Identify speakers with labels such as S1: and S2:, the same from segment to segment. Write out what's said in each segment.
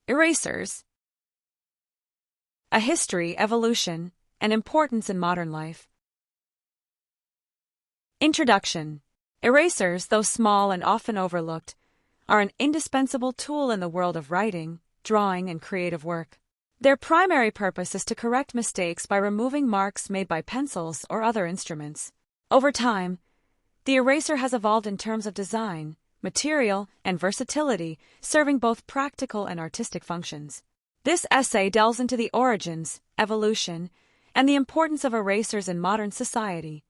S1: Erasers. A history, evolution, and importance in modern life. Introduction. Erasers, though small and often overlooked, are an indispensable tool in the world of writing, drawing, and creative work. Their primary purpose is to correct mistakes by removing marks made by pencils or other instruments. Over time, the eraser has evolved in terms of design, material, and versatility, serving both practical and artistic functions. This essay delves into the origins, evolution, and the importance of erasers in modern society,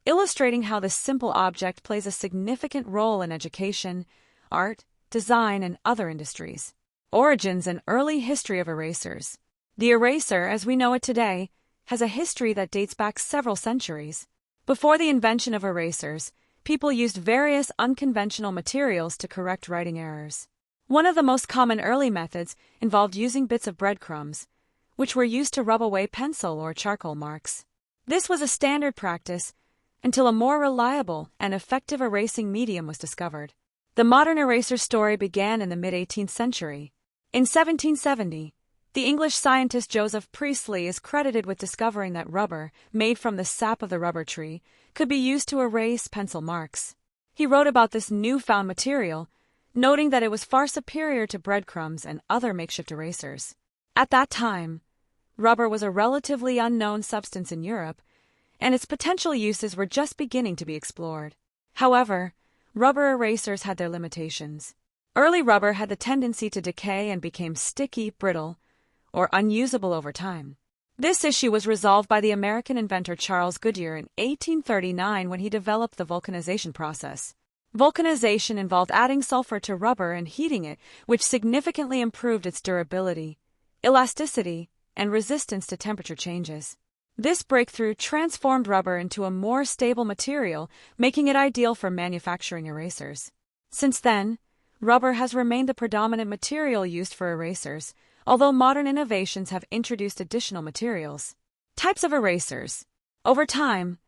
S1: illustrating how this simple object plays a significant role in education, art, design, and other industries. Origins and early history of erasers. The eraser, as we know it today, has a history that dates back several centuries. Before the invention of erasers, people used various unconventional materials to correct writing errors. One of the most common early methods involved using bits of breadcrumbs, which were used to rub away pencil or charcoal marks. This was a standard practice until a more reliable and effective erasing medium was discovered. The modern eraser story began in the mid-18th century. In 1770, the English scientist Joseph Priestley is credited with discovering that rubber, made from the sap of the rubber tree, could be used to erase pencil marks. He wrote about this newfound material, noting that it was far superior to breadcrumbs and other makeshift erasers. At that time, rubber was a relatively unknown substance in Europe, and its potential uses were just beginning to be explored. However, rubber erasers had their limitations. Early rubber had the tendency to decay and became sticky, brittle, or unusable over time. This issue was resolved by the American inventor Charles Goodyear in 1839 when he developed the vulcanization process. Vulcanization involved adding sulfur to rubber and heating it, which significantly improved its durability, elasticity, and resistance to temperature changes. This breakthrough transformed rubber into a more stable material, making it ideal for manufacturing erasers. Since then, rubber has remained the predominant material used for erasers, although modern innovations have introduced additional materials. Types of erasers. Over time,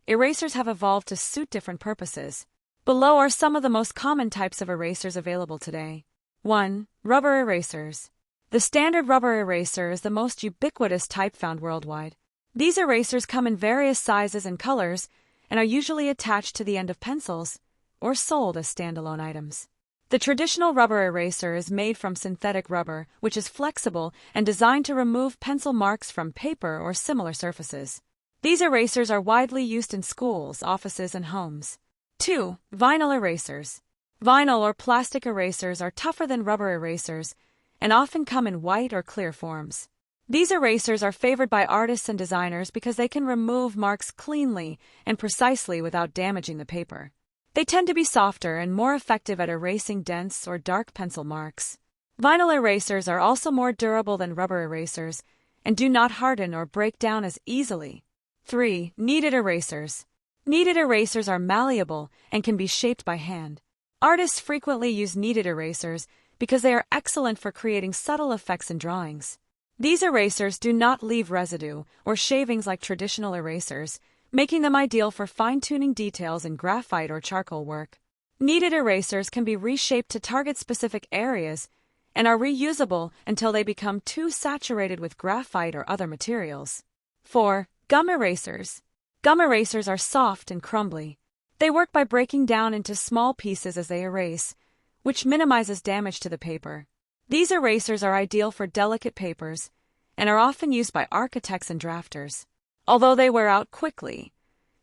S1: erasers have evolved to suit different purposes. Below are some of the most common types of erasers available today. 1. Rubber erasers. The standard rubber eraser is the most ubiquitous type found worldwide. These erasers come in various sizes and colors and are usually attached to the end of pencils or sold as standalone items. The traditional rubber eraser is made from synthetic rubber, which is flexible and designed to remove pencil marks from paper or similar surfaces. These erasers are widely used in schools, offices, and homes. 2. Vinyl erasers. Vinyl or plastic erasers are tougher than rubber erasers and often come in white or clear forms. These erasers are favored by artists and designers because they can remove marks cleanly and precisely without damaging the paper. They tend to be softer and more effective at erasing dense or dark pencil marks. Vinyl erasers are also more durable than rubber erasers and do not harden or break down as easily. 3. Kneaded erasers. Kneaded erasers are malleable and can be shaped by hand. Artists frequently use kneaded erasers because they are excellent for creating subtle effects in drawings. These erasers do not leave residue or shavings like traditional erasers, making them ideal for fine-tuning details in graphite or charcoal work. Kneaded erasers can be reshaped to target specific areas and are reusable until they become too saturated with graphite or other materials. 4. Gum erasers. Gum erasers are soft and crumbly. They work by breaking down into small pieces as they erase, which minimizes damage to the paper. These erasers are ideal for delicate papers and are often used by architects and drafters. Although they wear out quickly,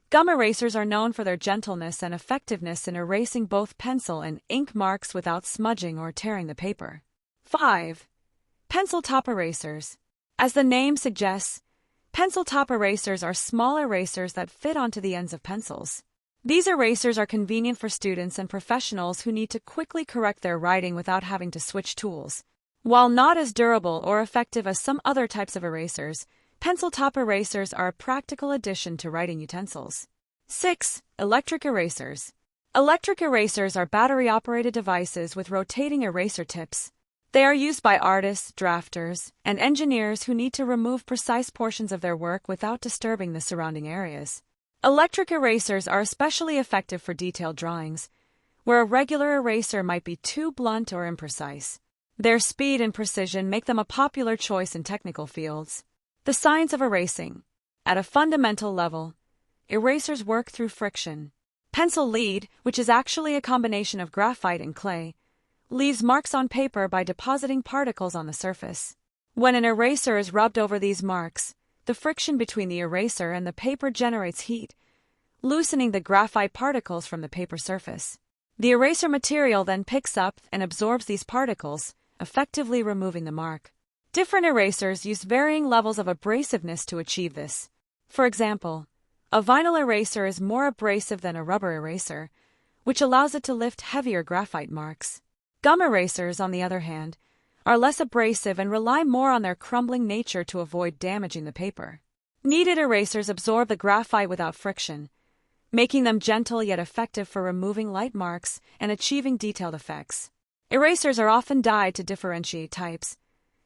S1: gum erasers are known for their gentleness and effectiveness in erasing both pencil and ink marks without smudging or tearing the paper. 5. Pencil top erasers. As the name suggests, pencil top erasers are small erasers that fit onto the ends of pencils. These erasers are convenient for students and professionals who need to quickly correct their writing without having to switch tools. While not as durable or effective as some other types of erasers, pencil top erasers are a practical addition to writing utensils. 6. Electric erasers. Electric erasers are battery-operated devices with rotating eraser tips. They are used by artists, drafters, and engineers who need to remove precise portions of their work without disturbing the surrounding areas. Electric erasers are especially effective for detailed drawings, where a regular eraser might be too blunt or imprecise. Their speed and precision make them a popular choice in technical fields. The science of erasing. At a fundamental level, erasers work through friction. Pencil lead, which is actually a combination of graphite and clay, leaves marks on paper by depositing particles on the surface. When an eraser is rubbed over these marks, the friction between the eraser and the paper generates heat, loosening the graphite particles from the paper surface. The eraser material then picks up and absorbs these particles, effectively removing the mark. Different erasers use varying levels of abrasiveness to achieve this. For example, a vinyl eraser is more abrasive than a rubber eraser, which allows it to lift heavier graphite marks. Gum erasers, on the other hand, are less abrasive and rely more on their crumbling nature to avoid damaging the paper. Kneaded erasers absorb the graphite without friction, making them gentle yet effective for removing light marks and achieving detailed effects. Erasers are often dyed to differentiate types,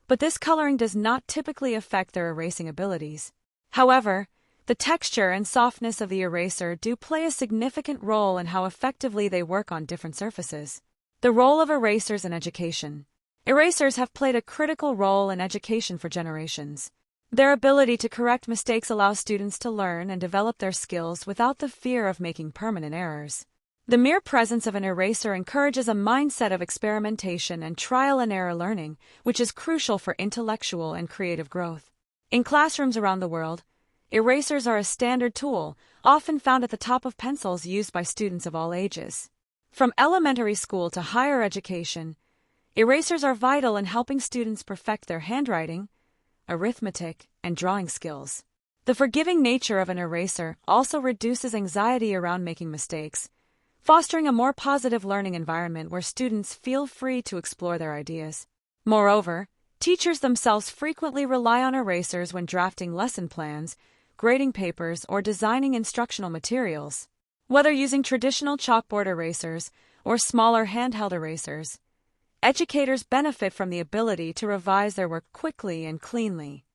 S1: but this coloring does not typically affect their erasing abilities. However, the texture and softness of the eraser do play a significant role in how effectively they work on different surfaces. The role of erasers in education. Erasers have played a critical role in education for generations. Their ability to correct mistakes allows students to learn and develop their skills without the fear of making permanent errors. The mere presence of an eraser encourages a mindset of experimentation and trial-and-error learning, which is crucial for intellectual and creative growth. In classrooms around the world, erasers are a standard tool, often found at the top of pencils used by students of all ages. From elementary school to higher education, erasers are vital in helping students perfect their handwriting, arithmetic, and drawing skills. The forgiving nature of an eraser also reduces anxiety around making mistakes, fostering a more positive learning environment where students feel free to explore their ideas. Moreover, teachers themselves frequently rely on erasers when drafting lesson plans, grading papers, or designing instructional materials. Whether using traditional chalkboard erasers or smaller handheld erasers, educators benefit from the ability to revise their work quickly and cleanly.